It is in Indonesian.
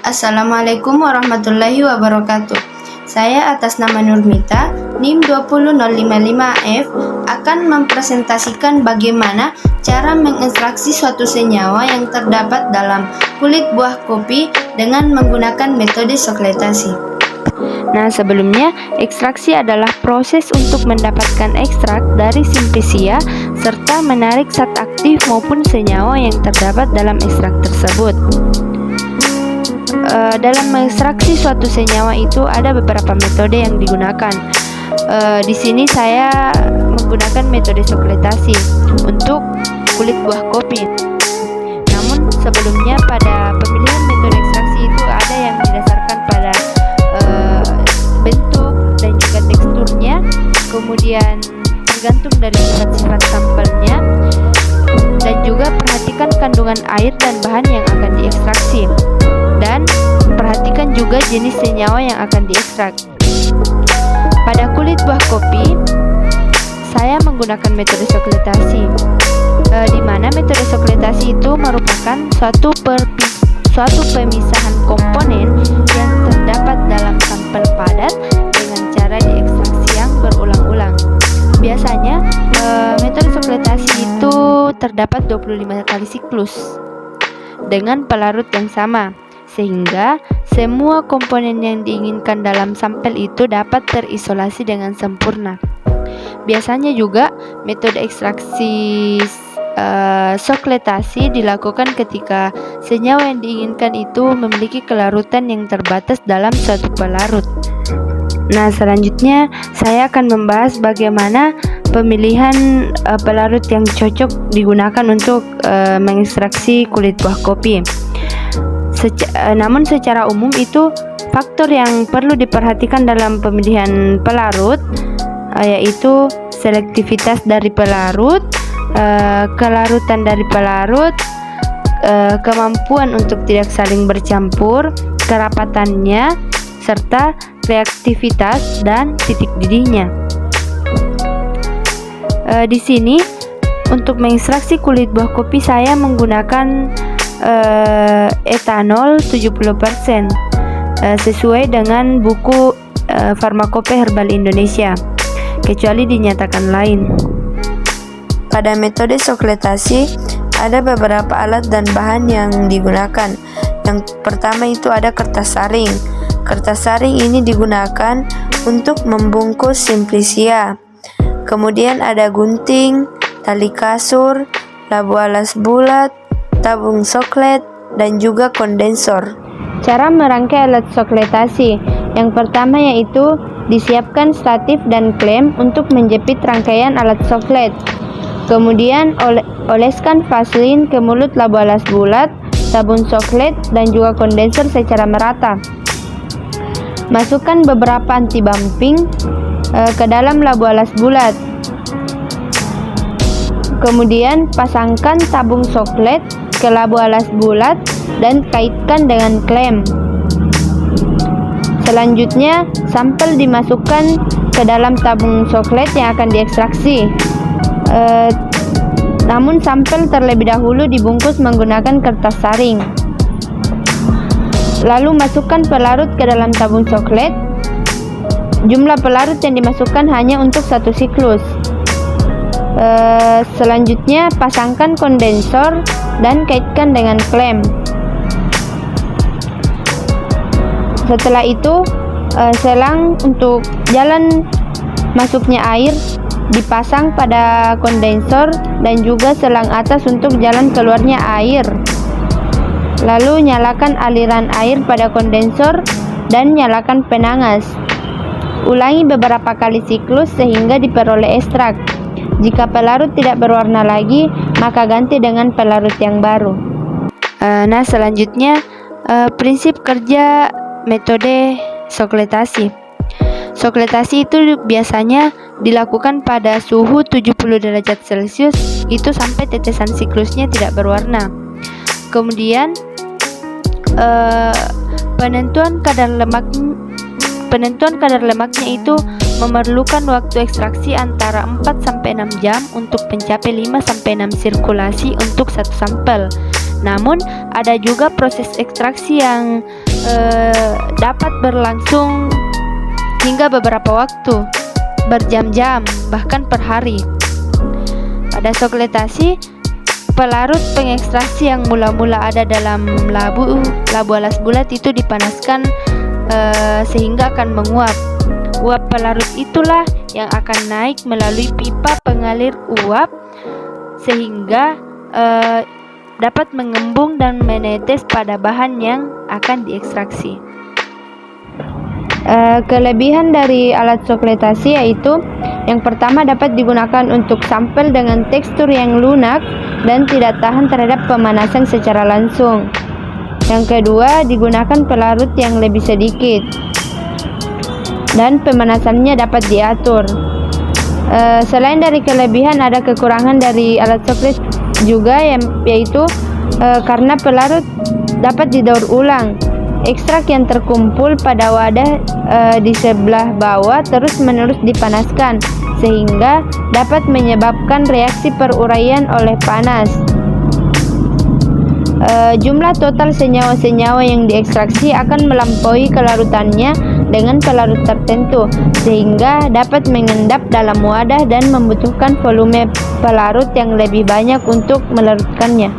Assalamualaikum warahmatullahi wabarakatuh. Saya atas nama Nurmita, NIM 20055F, akan mempresentasikan bagaimana cara mengekstraksi suatu senyawa yang terdapat dalam kulit buah kopi dengan menggunakan metode sokletasi. Nah, sebelumnya, ekstraksi adalah proses untuk mendapatkan ekstrak dari simplicia serta menarik zat aktif maupun senyawa yang terdapat dalam ekstrak tersebut. Dalam mengekstraksi suatu senyawa itu ada beberapa metode yang digunakan. Di sini saya menggunakan metode sokletasi untuk kulit buah kopi. Namun sebelumnya pada pemilihan metode ekstraksi itu ada yang didasarkan pada bentuk dan juga teksturnya, kemudian tergantung dari sifat-sifat sampelnya, dan juga perhatikan kandungan air dan bahan yang akan diekstraksi, dan perhatikan juga jenis senyawa yang akan diekstrak. Pada kulit buah kopi, saya menggunakan metode sokletasi, di mana metode sokletasi itu merupakan suatu pemisahan komponen yang terdapat dalam sampel padat dengan cara diekstraksi yang berulang-ulang. Biasanya metode sokletasi itu terdapat 25 kali siklus dengan pelarut yang sama, sehingga semua komponen yang diinginkan dalam sampel itu dapat terisolasi dengan sempurna. Biasanya juga metode ekstraksi sokletasi dilakukan ketika senyawa yang diinginkan itu memiliki kelarutan yang terbatas dalam suatu pelarut. Nah, selanjutnya saya akan membahas bagaimana pemilihan pelarut yang cocok digunakan untuk mengekstraksi kulit buah kopi. Namun secara umum itu faktor yang perlu diperhatikan dalam pemilihan pelarut yaitu selektivitas dari pelarut, kelarutan dari pelarut, kemampuan untuk tidak saling bercampur, kerapatannya, serta reaktivitas dan titik didihnya. Di sini untuk mengekstraksi kulit buah kopi saya menggunakan etanol 70%, sesuai dengan buku Farmakope Herbal Indonesia, kecuali dinyatakan lain. Pada metode sokletasi ada beberapa alat dan bahan yang digunakan. Yang pertama itu ada kertas saring. Kertas saring ini digunakan untuk membungkus simplicia. Kemudian ada gunting, tali kasur, labu alas bulat, tabung soklet, dan juga kondensor. Cara merangkai alat sokletasi. Yang pertama yaitu disiapkan statif dan klem untuk menjepit rangkaian alat soklet. Kemudian oleskan vaselin ke mulut labu alas bulat, tabung soklet, dan juga kondensor secara merata. Masukkan beberapa anti bumping ke dalam labu alas bulat. Kemudian pasangkan tabung soklet ke labu alas bulat dan kaitkan dengan klem. Selanjutnya, sampel dimasukkan ke dalam tabung soklet yang akan diekstraksi. Namun sampel terlebih dahulu dibungkus menggunakan kertas saring. Lalu masukkan pelarut ke dalam tabung soklet. Jumlah pelarut yang dimasukkan hanya untuk satu siklus. Selanjutnya pasangkan kondensor dan kaitkan dengan klem. Setelah itu selang untuk jalan masuknya air dipasang pada kondensor dan juga selang atas untuk jalan keluarnya air. Lalu nyalakan aliran air pada kondensor dan nyalakan penangas. Ulangi beberapa kali siklus sehingga diperoleh ekstrak. Jika pelarut tidak berwarna lagi, maka ganti dengan pelarut yang baru. Nah, selanjutnya prinsip kerja metode sokletasi. Sokletasi itu biasanya dilakukan pada suhu 70 derajat Celcius itu sampai tetesan siklusnya tidak berwarna. Kemudian penentuan kadar lemaknya itu memerlukan waktu ekstraksi antara 4-6 jam untuk mencapai 5-6 sirkulasi untuk satu sampel. Namun ada juga proses ekstraksi yang dapat berlangsung hingga beberapa waktu, berjam-jam, bahkan per hari. Pada sokletasi, pelarut pengekstraksi yang mula-mula ada dalam labu alas bulat itu dipanaskan sehingga akan menguap. Uap pelarut itulah yang akan naik melalui pipa pengalir uap sehingga dapat mengembung dan menetes pada bahan yang akan diekstraksi. Kelebihan dari alat sokletasi yaitu yang pertama dapat digunakan untuk sampel dengan tekstur yang lunak dan tidak tahan terhadap pemanasan secara langsung. Yang kedua, digunakan pelarut yang lebih sedikit dan pemanasannya dapat diatur. Selain dari kelebihan, ada kekurangan dari alat soklet juga yaitu karena pelarut dapat didaur ulang. Ekstrak yang terkumpul pada wadah di sebelah bawah terus-menerus dipanaskan sehingga dapat menyebabkan reaksi peruraian oleh panas. Jumlah total senyawa-senyawa yang diekstraksi akan melampaui kelarutannya dengan pelarut tertentu sehingga dapat mengendap dalam wadah dan membutuhkan volume pelarut yang lebih banyak untuk melarutkannya.